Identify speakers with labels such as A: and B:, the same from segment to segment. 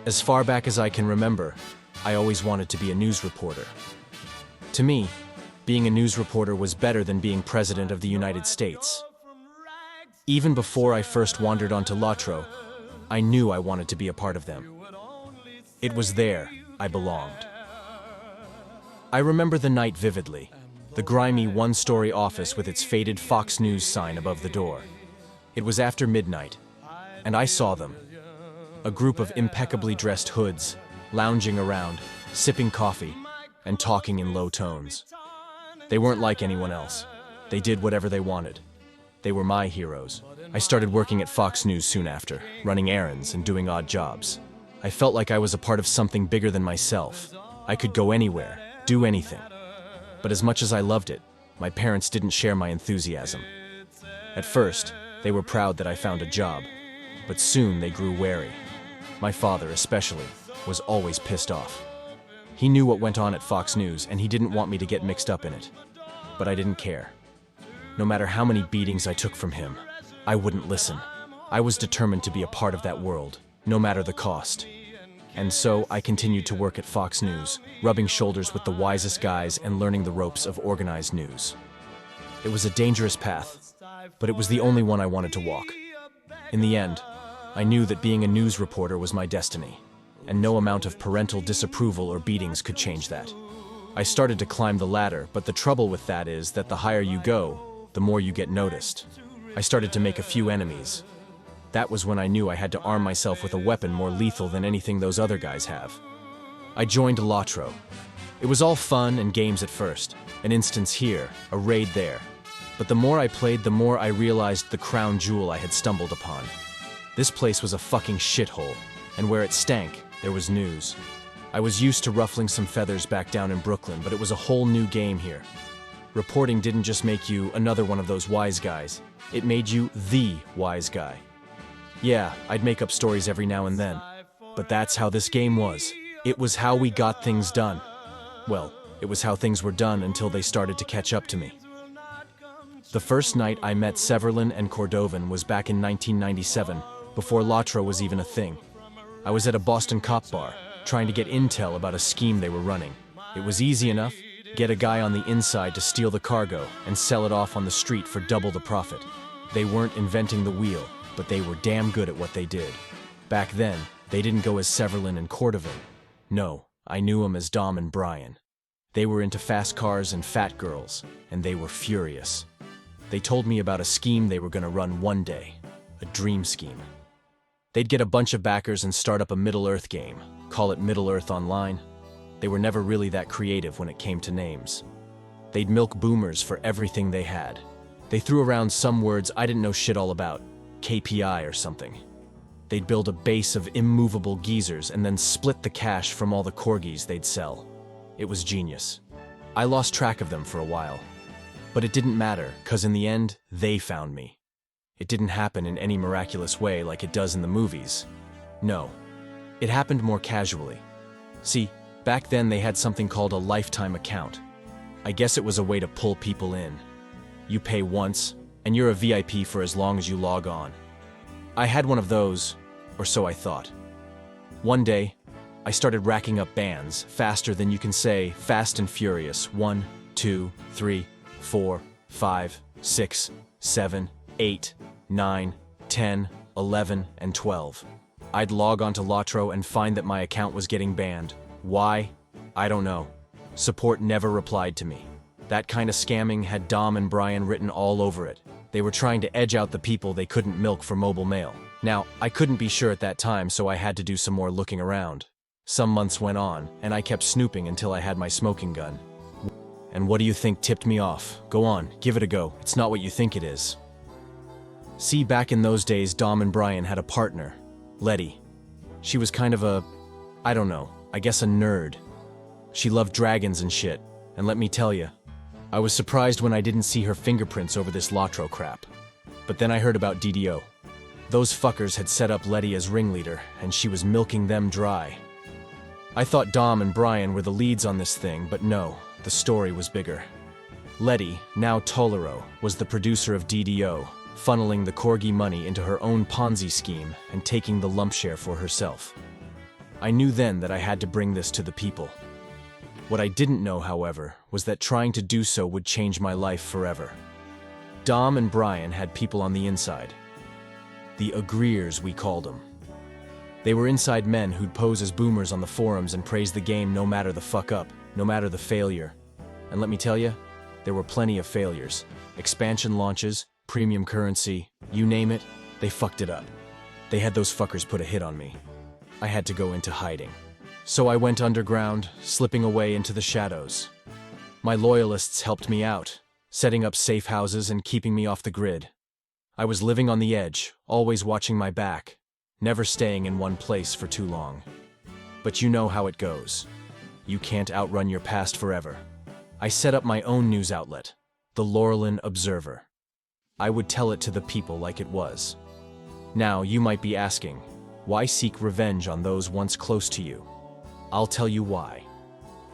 A: As far back as I can remember, I always wanted to be a news reporter. To me, being a news reporter was better than being president of the United States. Even before I first wandered onto Latro, I knew I wanted to be a part of them. It was there I belonged. I remember the night vividly, the grimy one-story office with its faded Fox News sign above the door. It was after midnight, and I saw them. A group of impeccably dressed hoods, lounging around, sipping coffee, and talking in low tones. They weren't like anyone else. They did whatever they wanted. They were my heroes. I started working at Fox News soon after, running errands and doing odd jobs. I felt like I was a part of something bigger than myself. I could go anywhere, do anything. But as much as I loved it, my parents didn't share my enthusiasm. At first, they were proud that I found a job, but soon they grew wary. My father, especially, was always pissed off. He knew what went on at Fox News, and he didn't want me to get mixed up in it. But I didn't care. No matter how many beatings I took from him, I wouldn't listen. I was determined to be a part of that world, no matter the cost. And so I continued to work at Fox News, rubbing shoulders with the wisest guys and learning the ropes of organized news. It was a dangerous path, but it was the only one I wanted to walk. In the end, I knew that being a news reporter was my destiny, and no amount of parental disapproval or beatings could change that. I started to climb the ladder, but the trouble with that is that the higher you go, the more you get noticed. I started to make a few enemies. That was when I knew I had to arm myself with a weapon more lethal than anything those other guys have. I joined Latro. It was all fun and games at first, an instance here, a raid there. But the more I played, the more I realized the crown jewel I had stumbled upon. This place was a fucking shithole, and where it stank, there was news. I was used to ruffling some feathers back down in Brooklyn, but it was a whole new game here. Reporting didn't just make you another one of those wise guys. It made you the wise guy. Yeah, I'd make up stories every now and then, but that's how this game was. It was how we got things done. Well, it was how things were done until they started to catch up to me. The first night I met Severlin and Cordovan was back in 1997, before Latro was even a thing. I was at a Boston cop bar, trying to get intel about a scheme they were running. It was easy enough. Get a guy on the inside to steal the cargo and sell it off on the street for double the profit. They weren't inventing the wheel, but they were damn good at what they did. Back then, they didn't go as Severlin and Cordovan. No, I knew them as Dom and Brian. They were into fast cars and fat girls, and they were furious. They told me about a scheme they were going to run one day, a dream scheme. They'd get a bunch of backers and start up a Middle-earth game, call it Middle-earth Online. They were never really that creative when it came to names. They'd milk boomers for everything they had. They threw around some words I didn't know shit all about, KPI or something. They'd build a base of immovable geezers and then split the cash from all the corgis they'd sell. It was genius. I lost track of them for a while. But it didn't matter, 'cause in the end, they found me. It didn't happen in any miraculous way like it does in the movies. No, it happened more casually. See, back then they had something called a lifetime account. I guess it was a way to pull people in. You pay once, and you're a VIP for as long as you log on. I had one of those, or so I thought. One day, I started racking up bans faster than you can say Fast and Furious 1, 2, 3, 4, 5, 6, 7, 8, 9, 10, 11, and 12. I'd log onto Latro and find that my account was getting banned. Why? I don't know. Support never replied to me. That kind of scamming had Dom and Brian written all over it. They were trying to edge out the people they couldn't milk for mobile mail. Now, I couldn't be sure at that time, so I had to do some more looking around. Some months went on, and I kept snooping until I had my smoking gun. And what do you think tipped me off? Go on, give it a go. It's not what you think it is. See, back in those days, Dom and Brian had a partner, Letty. She was kind of a, I don't know, I guess a nerd. She loved dragons and shit, and let me tell you, I was surprised when I didn't see her fingerprints over this Latro crap. But then I heard about DDO. Those fuckers had set up Letty as ringleader, and she was milking them dry. I thought Dom and Brian were the leads on this thing, but no, the story was bigger. Letty, now Tolero, was the producer of DDO, funneling the Corgi money into her own Ponzi scheme and taking the lump share for herself. I knew then that I had to bring this to the people. What I didn't know, however, was that trying to do so would change my life forever. Dom and Brian had people on the inside. The agreeers, we called them. They were inside men who'd pose as boomers on the forums and praise the game no matter the fuck up, no matter the failure. And let me tell you, there were plenty of failures. Expansion launches, premium currency, you name it, they fucked it up. They had those fuckers put a hit on me. I had to go into hiding. So I went underground, slipping away into the shadows. My loyalists helped me out, setting up safe houses and keeping me off the grid. I was living on the edge, always watching my back, never staying in one place for too long. But you know how it goes. You can't outrun your past forever. I set up my own news outlet, the Laurelin Observer. I would tell it to the people like it was. Now, you might be asking, why seek revenge on those once close to you? I'll tell you why.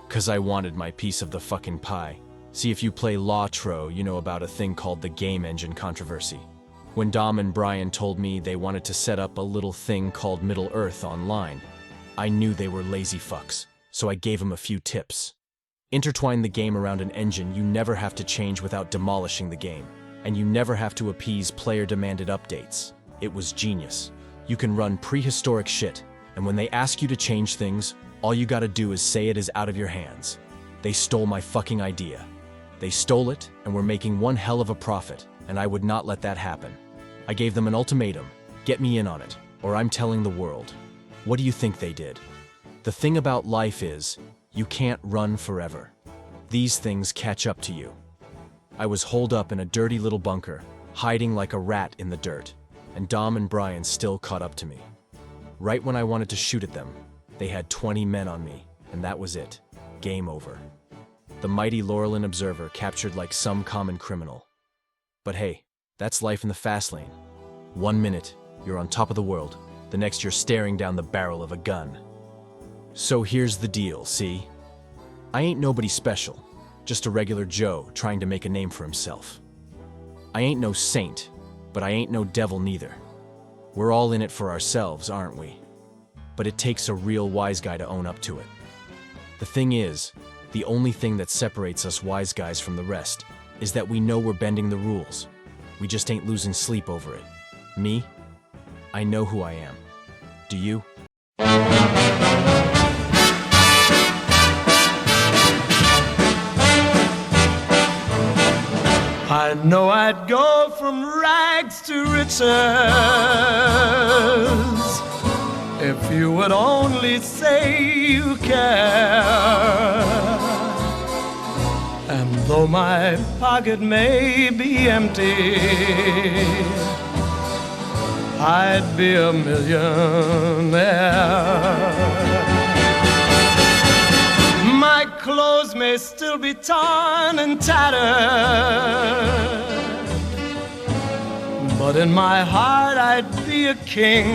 A: 'Cause I wanted my piece of the fucking pie. See, if you play Lautro, you know about a thing called the game engine controversy. When Dom and Brian told me they wanted to set up a little thing called Middle-earth online, I knew they were lazy fucks, so I gave them a few tips. Intertwine the game around an engine you never have to change without demolishing the game, and you never have to appease player-demanded updates. It was genius. You can run prehistoric shit, and when they ask you to change things, all you gotta do is say it is out of your hands. They stole my fucking idea. They stole it and were making one hell of a profit, and I would not let that happen. I gave them an ultimatum, get me in on it, or I'm telling the world. What do you think they did? The thing about life is, you can't run forever. These things catch up to you. I was holed up in a dirty little bunker, hiding like a rat in the dirt, and Dom and Brian still caught up to me. Right when I wanted to shoot at them, they had 20 men on me, and that was it. Game over. The mighty Laurelin Observer captured like some common criminal. But hey, that's life in the fast lane. 1 minute, you're on top of the world. The next, you're staring down the barrel of a gun. So here's the deal, see? I ain't nobody special, just a regular Joe trying to make a name for himself. I ain't no saint, but I ain't no devil neither. We're all in it for ourselves, aren't we? But it takes a real wise guy to own up to it. The thing is, the only thing that separates us wise guys from the rest is that we know we're bending the rules. We just ain't losing sleep over it. Me? I know who I am. Do you?
B: I know I'd go from rags to riches if you would only say you care. And though my pocket may be empty, I'd be a millionaire. My clothes may still be torn and tattered, but in my heart I'd be a king.